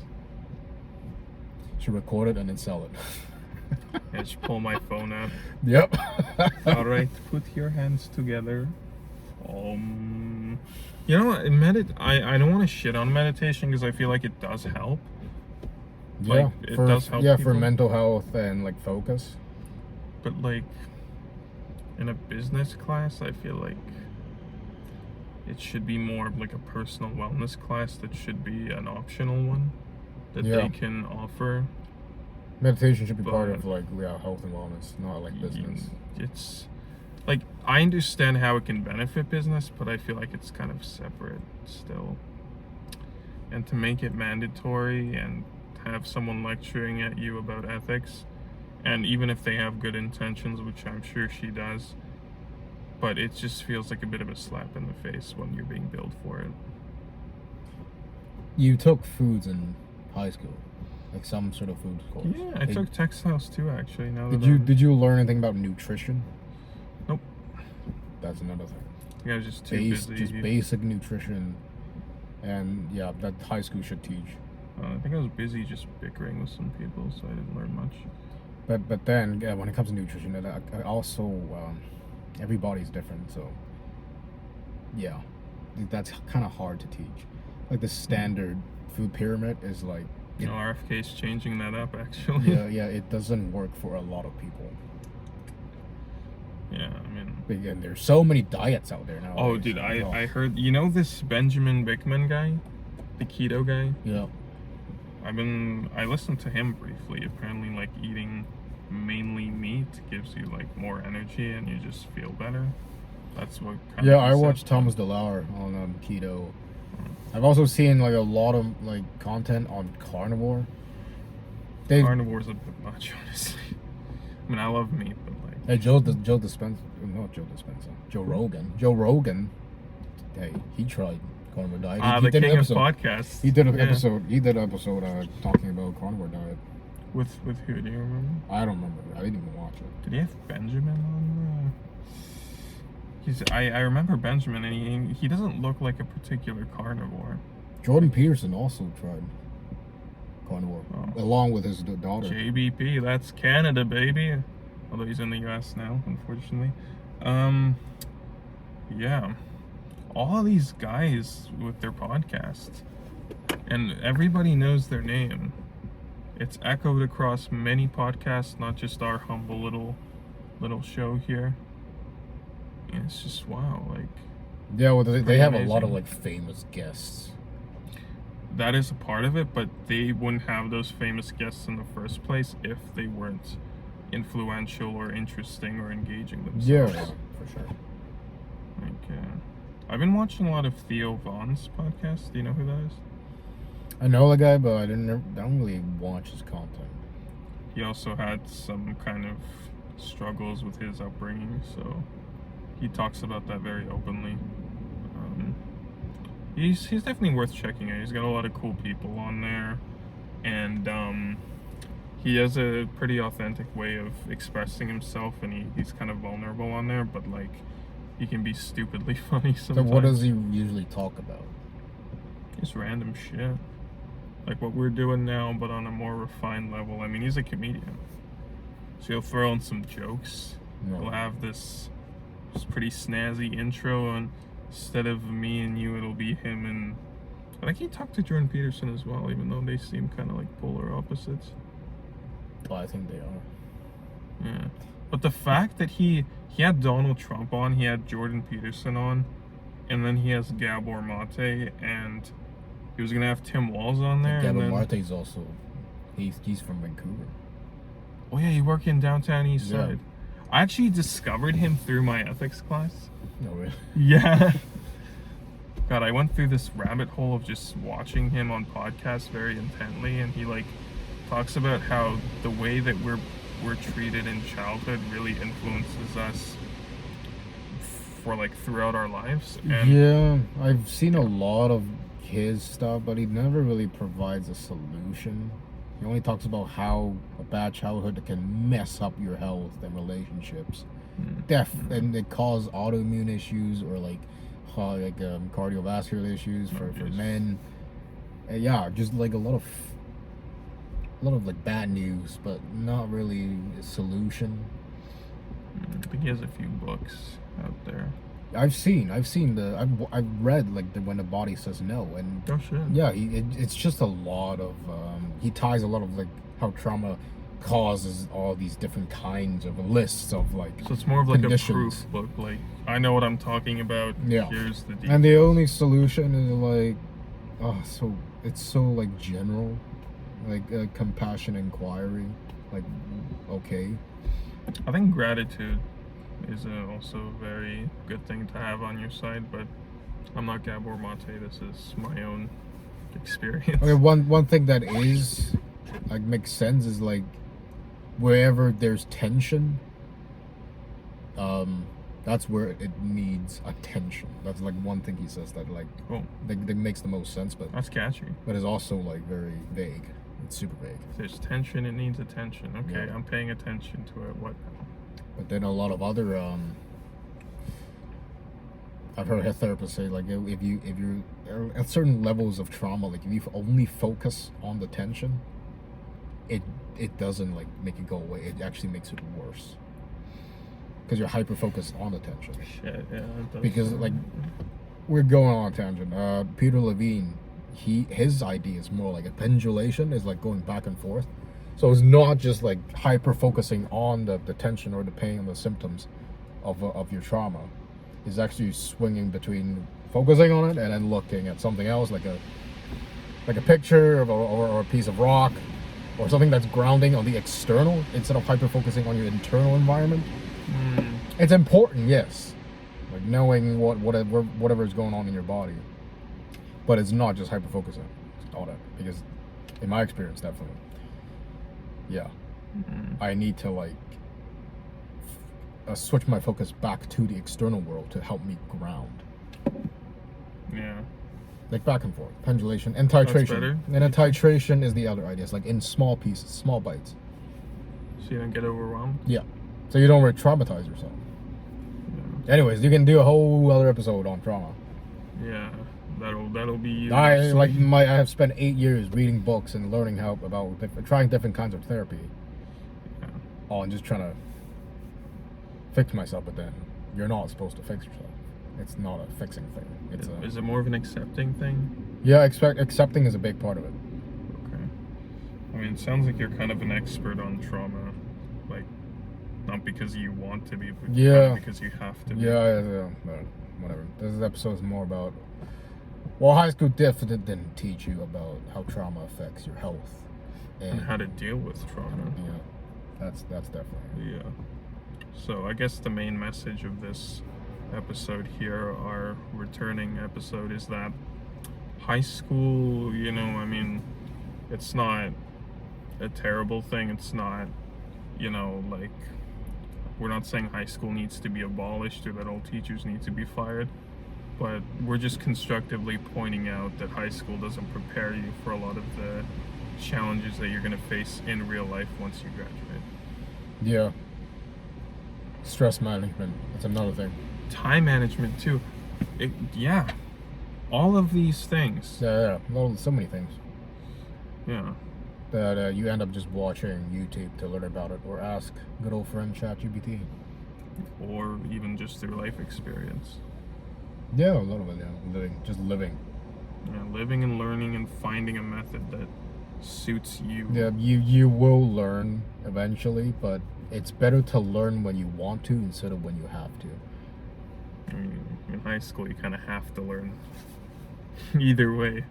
A: Should record it and then sell it.
B: I just pull my phone out.
A: Yep.
B: All right, put your hands together. You know, I don't want to shit on meditation because I feel like it does help.
A: Yeah,
B: Like, it does help
A: for
B: people.
A: mental health and like focus.
B: But like in a business class, I feel like it should be more of like a personal wellness class that should be an optional one that
A: Yeah.
B: they can offer.
A: Meditation should be part
B: But-
A: of like health and wellness, not like business.
B: It's like I understand how it can benefit business, but I feel like it's kind of separate still. And to make it mandatory and have someone lecturing at you about ethics, and even if they have good intentions, which I'm sure she does, but it just feels like a bit of a slap in the face when you're being billed for it.
A: You took foods in high school, like some sort of food course.
B: Yeah, I took textiles too, actually. Now that
A: Did you learn anything about nutrition?
B: Nope.
A: That's another thing.
B: I think I was just too busy.
A: Just basic nutrition, and yeah, that high school should teach.
B: I think I was busy just bickering with some people, so I didn't learn much.
A: But then when it comes to nutrition, I also everybody's different, so yeah, that's kind of hard to teach. Like the standard food pyramid is like
B: You know, RFK's changing that up, actually.
A: yeah, it doesn't work for a lot of people.
B: Yeah, I mean...
A: And there's so many diets out there now.
B: Oh, dude, I heard... You know this Benjamin Bickman guy? The keto guy?
A: Yeah.
B: I listened to him briefly. Apparently, like, eating mainly meat gives you, like, more energy and you just feel better. That's what kind
A: Yeah,
B: of...
A: I
B: he said.
A: watched Thomas DeLauer on keto. I've also seen like a lot of like content on carnivore.
B: Carnivore's a bit much, honestly. I mean, I love meat, but like...
A: Hey, Joe Dispenza, not Joe Dispenza, Joe Rogan. Joe Rogan, hey, he tried carnivore diet. He
B: the king of podcasts.
A: He did an
B: Yeah.
A: episode. He did an episode talking about carnivore diet.
B: With who, do you remember?
A: I don't remember. I didn't even watch it.
B: Did he have Benjamin on? I remember Benjamin, and he doesn't look like a particular carnivore.
A: Jordan Peterson also tried carnivore,
B: Oh.
A: along with his daughter.
B: JBP, that's Canada, baby. Although he's in the US now, unfortunately. Yeah. All of these guys with their podcasts, and everybody knows their name. It's echoed across many podcasts, not just our humble little show here. And it's just wow, like
A: Yeah, well, they have a lot of
B: amazing.
A: like famous guests.
B: that is a part of it, but they wouldn't have those famous guests in the first place if they weren't influential or interesting or engaging themselves.
A: Yeah, for sure.
B: Like, I've been watching a lot of Theo Vaughn's podcast. Do you know who that is?
A: I know the guy, but I don't really watch his content.
B: He also had some kind of struggles with his upbringing, so he talks about that very openly. He's definitely worth checking out. He's got a lot of cool people on there, and he has a pretty authentic way of expressing himself, and he's kind of vulnerable on there, but like he can be stupidly funny
A: So
B: sometimes.
A: what does he usually talk about?
B: Just random shit. Like what we're doing now, but on a more refined level. I mean, he's a comedian. So he'll throw in some jokes.
A: No.
B: We'll have this pretty snazzy intro, and instead of me and you, it'll be him and... I think he talked to Jordan Peterson as well, even though they seem kind of like polar opposites.
A: Oh, I think they are.
B: Yeah. But the fact that he had Donald Trump on, he had Jordan Peterson on, and then he has Gabor Mate, and he was gonna have Tim Walz on there.
A: Gabor
B: and then,
A: Mate's also, he's from Vancouver.
B: oh yeah, he worked in downtown East
A: Yeah.
B: Side. I actually discovered him through my ethics class.
A: No, really?
B: Yeah. God, I went through this rabbit hole of just watching him on podcasts very intently, and he like talks about how the way that we're treated in childhood really influences us for like throughout our lives. And
A: Yeah, I've seen a lot of his stuff, but he never really provides a solution. He only talks about how a bad childhood can mess up your health and relationships, and it cause autoimmune issues or cardiovascular issues for men. And yeah, just like a lot of like bad news, but not really a solution.
B: I think he has a few books out there.
A: I've read like When the Body Says No, and
B: Oh shit.
A: yeah, it's just a lot of he ties a lot of like how trauma causes all these different kinds of lists of like
B: So it's more of like
A: conditions.
B: a proof book. Like, I know what I'm talking about.
A: Yeah.
B: Here's the details.
A: And the only solution is like, it's so like general, like compassion inquiry, like okay.
B: I think gratitude is also a very good thing to have on your side, but I'm not Gabor Mate. This is my own experience.
A: Okay, one thing that is like makes sense is like wherever there's tension, that's where it needs attention. That's like one thing he says that like
B: Cool.
A: that makes the most sense, but
B: That's catchy.
A: it's also like very vague. It's super vague.
B: If there's tension, it needs attention. Okay,
A: Yeah.
B: I'm paying attention to it. What?
A: But then a lot of other I've heard therapists say like if you're at certain levels of trauma, like if you only focus on the tension, it doesn't like make it go away. It actually makes it worse because you're hyper focused on the tension.
B: Shit, yeah. It does.
A: Because like we're going on a tangent. Peter Levine, his idea is more like a pendulation, is like going back and forth. So it's not just like hyper focusing on the tension or the pain and the symptoms of your trauma. It's actually swinging between focusing on it and then looking at something else, like a picture or a piece of rock or something that's grounding on the external instead of hyper focusing on your internal environment. It's important, yes, like knowing whatever is going on in your body, but it's not just hyper focusing on it, because in my experience, definitely, yeah, I need to like switch my focus back to the external world to help me ground.
B: Yeah.
A: Like back and forth, pendulation, and titration.
B: better.
A: And then titration is the other idea. It's like in small pieces, small bites.
B: So you don't get overwhelmed.
A: Yeah. So you don't re-traumatize yourself.
B: Yeah.
A: Anyways, you can do a whole other episode on trauma.
B: Yeah. That'll be.
A: I have spent 8 years reading books and learning about trying different kinds of therapy.
B: Yeah.
A: Oh, and just trying to fix myself, but then you're not supposed to fix yourself. It's not a fixing thing. It's
B: Is it more of an accepting thing?
A: yeah, accepting is a big part of it.
B: Okay. I mean, it sounds like you're kind of an expert on trauma, like not because you want to be, but kind
A: Yeah.
B: of because you have to be.
A: Yeah, but whatever. This episode is more about. Well, high school definitely didn't teach you about how trauma affects your health
B: And how to deal with trauma.
A: Yeah, that's definitely.
B: Yeah. So I guess the main message of this episode here, our returning episode, is that high school, I mean, it's not a terrible thing. It's not, like, we're not saying high school needs to be abolished or that all teachers need to be fired, but we're just constructively pointing out that high school doesn't prepare you for a lot of the challenges that you're going to face in real life once you graduate. Yeah.
A: Stress management, that's another thing.
B: Time management too. All of these things.
A: Yeah. Well, so many things
B: Yeah.
A: that you end up just watching YouTube to learn about it, or ask good old friend ChatGPT.
B: Or even just through life experience.
A: Yeah, a lot of it. Yeah, living.
B: Yeah, living and learning and finding a method that suits you.
A: Yeah, you will learn eventually, but it's better to learn when you want to instead of when you have to.
B: I mean, in high school, you kind of have to learn. Either way,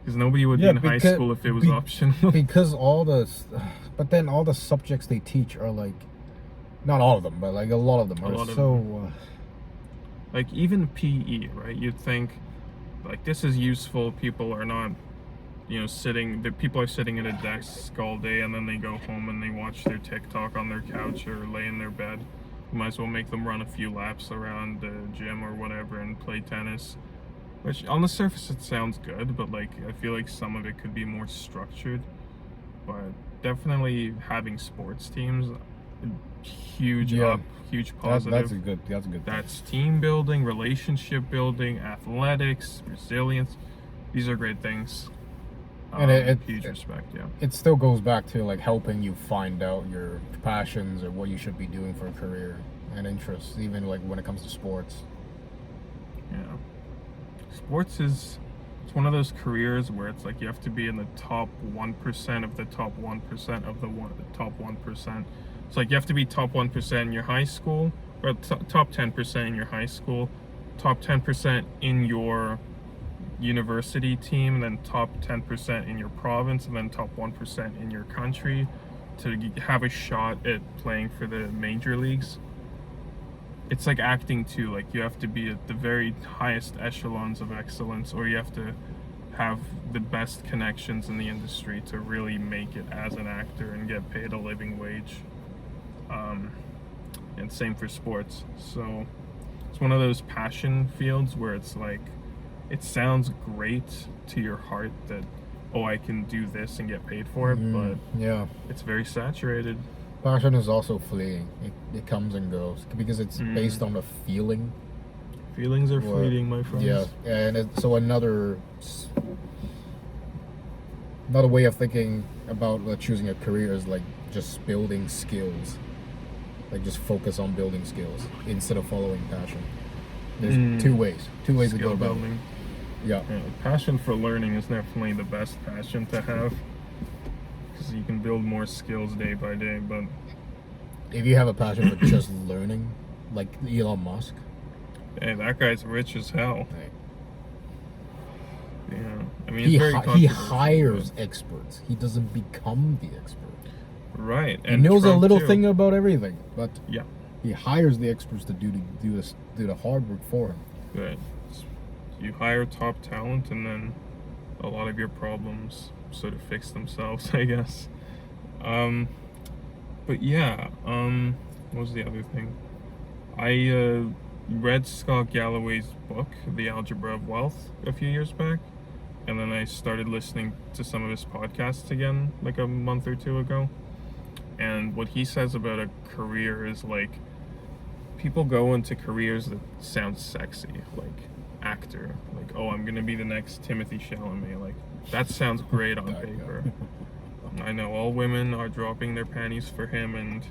B: because nobody would be in high school if it was optional.
A: Because but then all the subjects they teach are like, not all of them, but like a lot of them are so.
B: Like even PE, right? You'd think, like, this is useful. People are not, people are sitting at a desk all day and then they go home and they watch their TikTok on their couch or lay in their bed. You might as well make them run a few laps around the gym or whatever and play tennis. Which on the surface it sounds good, but like I feel like some of it could be more structured. But definitely having sports teams, huge
A: Yeah.
B: up, huge
A: That's
B: positive.
A: a good. That's a good. Thing.
B: That's team building, relationship building, athletics, resilience. These are great things.
A: And
B: Huge respect, yeah.
A: It still goes back to like helping you find out your passions or what you should be doing for a career and interests, even like when it comes to sports.
B: Yeah. Sports is it's one of those careers where it's like you have to be in the top 1% of the top 1% of the top 1%. It's like you have to be top 1% in your high school, or top 10% in your high school, top 10% in your university team, and then top 10% in your province, and then top 1% in your country to have a shot at playing for the major leagues. It's like acting too, like you have to be at the very highest echelons of excellence, or you have to have the best connections in the industry to really make it as an actor and get paid a living wage. And same for sports. So it's one of those passion fields where it's like it sounds great to your heart that, oh, I can do this and get paid for it, but
A: Yeah.
B: it's very saturated.
A: Passion is also fleeting. It comes and goes because it's based on a feeling.
B: Feelings are
A: Well,
B: fleeting, my friends.
A: Yeah, and so another way of thinking about choosing a career is like just building skills. Like just focus on building skills instead of following passion. There's two ways to go
B: Skill
A: about it.
B: building.
A: Yeah.
B: Yeah, passion for learning is definitely the best passion to have because you can build more skills day by day. But
A: If you have a passion for just learning, like Elon Musk,
B: hey, that guy's rich as hell.
A: like,
B: Yeah, I mean, it's very
A: he
B: controversial,
A: hires experts. He doesn't become the expert.
B: but- right?
A: He knows a
B: Trump
A: little
B: too.
A: thing about everything, but
B: Yeah,
A: he hires the experts to do the hard work for him.
B: right. You hire top talent, and then a lot of your problems sort of fix themselves, I guess. But yeah, what was the other thing? I read Scott Galloway's book, The Algebra of Wealth, a few years back, and then I started listening to some of his podcasts again, like a month or two ago. And what he says about a career is like, people go into careers that sound sexy, like actor, like, oh, I'm gonna be the next Timothy Chalamet. Like, that sounds great on
A: That
B: paper.
A: guy.
B: I know all women are dropping their panties for him, and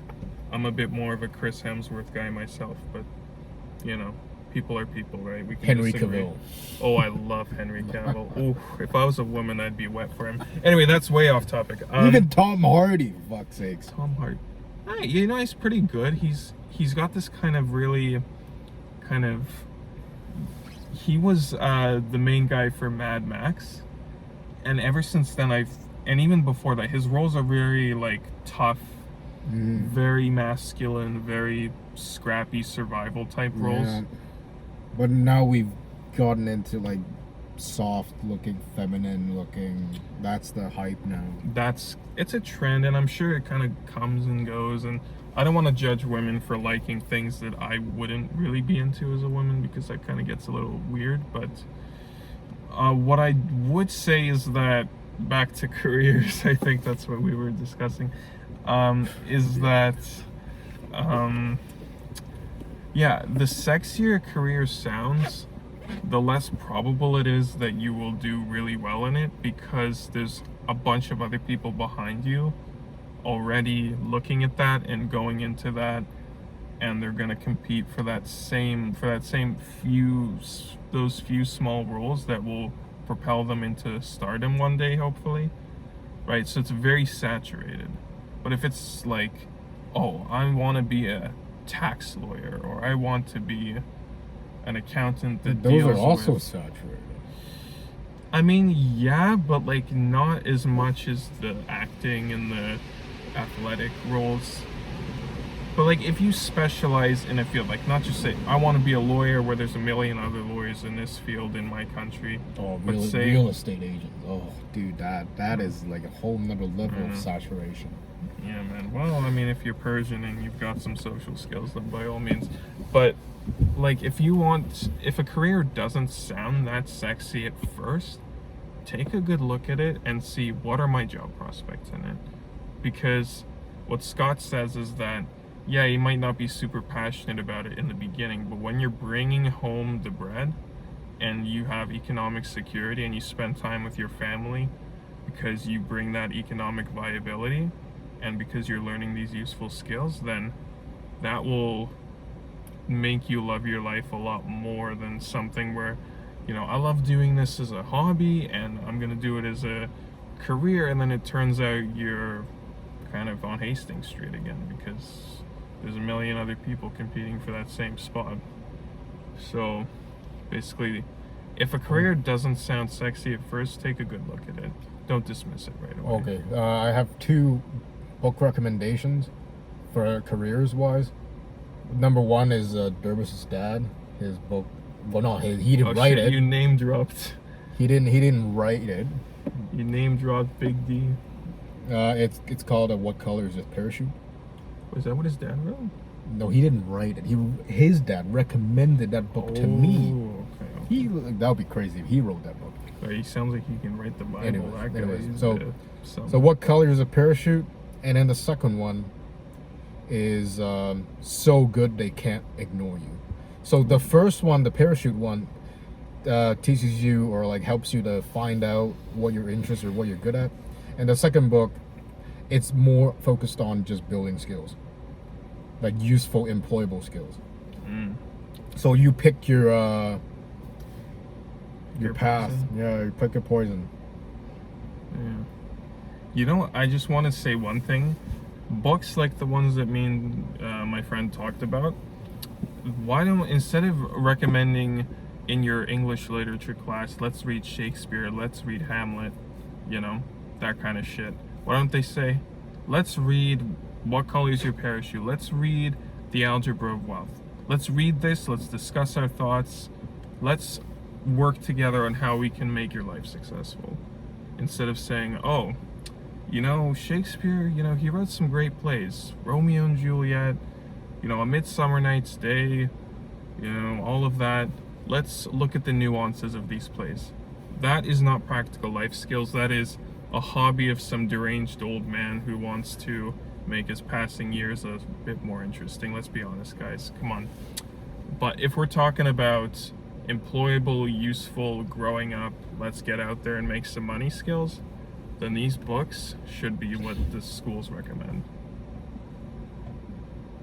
B: I'm a bit more of a Chris Hemsworth guy myself, but you know, people are people, right? We can
A: Henry
B: disagree.
A: Cavill.
B: Oh, I love Henry Cavill. Ooh, if I was a woman, I'd be wet for him. Anyway, that's way off topic.
A: Even Tom Hardy, for fuck's sakes.
B: Tom Hardy. Hey, you know, he's pretty good. He's got this kind of really, he was the main guy for Mad Max, and ever since then and even before that, his roles are very like tough, very masculine, very scrappy survival type roles.
A: Yeah. But now we've gotten into like soft looking, feminine looking. That's the hype now.
B: It's a trend, and I'm sure it kind of comes and goes, and I don't want to judge women for liking things that I wouldn't really be into as a woman, because that kind of gets a little weird. But what I would say is that, back to careers, I think that's what we were discussing, is that yeah, the sexier a career sounds, the less probable it is that you will do really well in it, because there's a bunch of other people behind you already looking at that and going into that, and they're going to compete for that same those few small roles that will propel them into stardom one day, hopefully, right? So it's very saturated. But if it's like, oh, I want to be a tax lawyer, or I want to be an accountant that
A: Those are
B: deals
A: also
B: with,
A: saturated.
B: I mean, yeah, but like not as much as the acting and the athletic roles. But like, if you specialize in a field, like not just say, I want to be a lawyer where there's a million other lawyers in this field in my country.
A: Oh,
B: But
A: real,
B: say-
A: real estate agents. Oh, dude, that is like a whole nother level of saturation.
B: Yeah, man. Well, I mean, if you're Persian and you've got some social skills, then by all means. But like, if a career doesn't sound that sexy at first, take a good look at it and see what are my job prospects in it. Because what Scott says is that, yeah, you might not be super passionate about it in the beginning, but when you're bringing home the bread and you have economic security and you spend time with your family because you bring that economic viability and because you're learning these useful skills, then that will make you love your life a lot more than something where, I love doing this as a hobby and I'm going to do it as a career, and then it turns out you're kind of on Hastings Street again because there's a million other people competing for that same spot. So basically, if a career doesn't sound sexy at first, take a good look at it. Don't dismiss it right away.
A: Okay, I have 2 book recommendations for careers wise. Number 1 is Derbis's dad. His book. Well, no, he didn't write it.
B: You name dropped.
A: He didn't write it.
B: You name dropped Big D.
A: It's called What Color Is His Parachute?
B: Was that what his dad wrote?
A: No, he didn't write it. His dad recommended that book to me.
B: Okay.
A: That would be crazy if he wrote that book.
B: He sounds like he can write the Bible.
A: Anyways, so What Color Is a Parachute? And then the second one is So Good They Can't Ignore You. So the first one, the parachute one, teaches you or like helps you to find out what you're interested or what you're good at. And the second book, it's more focused on just building skills, like useful, employable skills. So you pick your path.
B: Poison.
A: Yeah, you pick your poison.
B: Yeah. I just want to say one thing. Books like the ones that me and my friend talked about, why don't, instead of recommending in your English literature class, let's read Shakespeare, let's read Hamlet, that kind of shit. Why don't they say, let's read What Color Is Your Parachute? Let's read The Algebra of Wealth. Let's read this, let's discuss our thoughts, let's work together on how we can make your life successful. Instead of saying, oh, Shakespeare, he wrote some great plays. Romeo and Juliet, A Midsummer Night's Day, all of that. Let's look at the nuances of these plays. That is not practical life skills. That is a hobby of some deranged old man who wants to make his passing years a bit more interesting. Let's be honest, guys. Come on. But if we're talking about employable, useful, growing up, let's get out there and make some money skills, then these books should be what the schools recommend.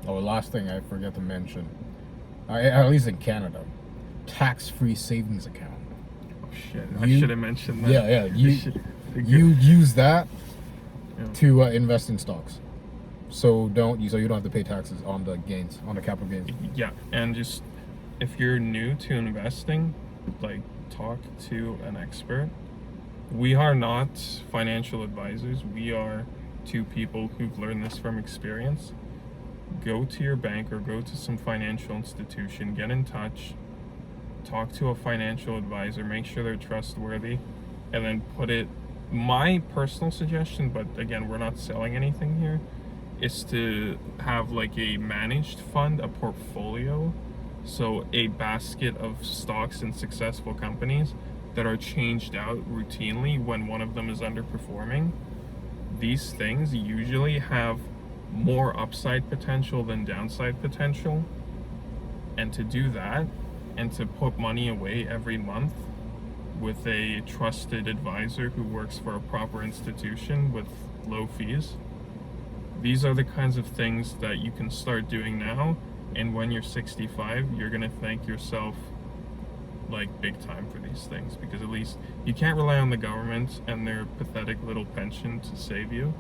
A: Oh, last thing I forget to mention, at least in Canada, tax-free savings account.
B: Oh shit! I should have mentioned that.
A: Yeah. You use that to invest in stocks, so you don't have to pay taxes on the gains, on the capital gains.
B: Yeah, and just if you're new to investing, like talk to an expert. We are not financial advisors. We are 2 people who've learned this from experience. Go to your bank or go to some financial institution, get in touch, talk to a financial advisor, make sure they're trustworthy, and then put it. My personal suggestion, but again, we're not selling anything here, is to have like a managed fund, a portfolio, so a basket of stocks in successful companies that are changed out routinely when one of them is underperforming. These things usually have more upside potential than downside potential. And to do that, and to put money away every month with a trusted advisor who works for a proper institution with low fees, these are the kinds of things that you can start doing now. And when you're 65, you're going to thank yourself like big time for these things, because at least you can't rely on the government and their pathetic little pension to save you.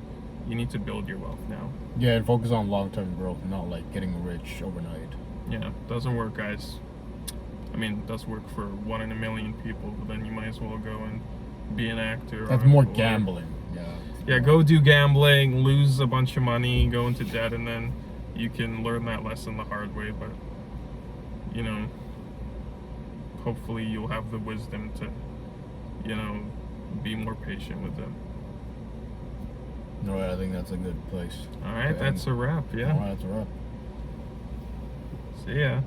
B: You need to build your wealth now.
A: Yeah, and focus on long-term growth, not like getting rich overnight.
B: Yeah, doesn't work, guys. I mean, it does work for 1 in a million people, but then you might as well go and be an actor.
A: That's more gambling.
B: Yeah, go do gambling, lose a bunch of money, go into debt, and then you can learn that lesson the hard way. But hopefully you'll have the wisdom to, be more patient with them.
A: All right, I think that's a good place.
B: All right,
A: to
B: that's
A: end.
B: a wrap.
A: All
B: Yeah.
A: right, that's a wrap.
B: See ya.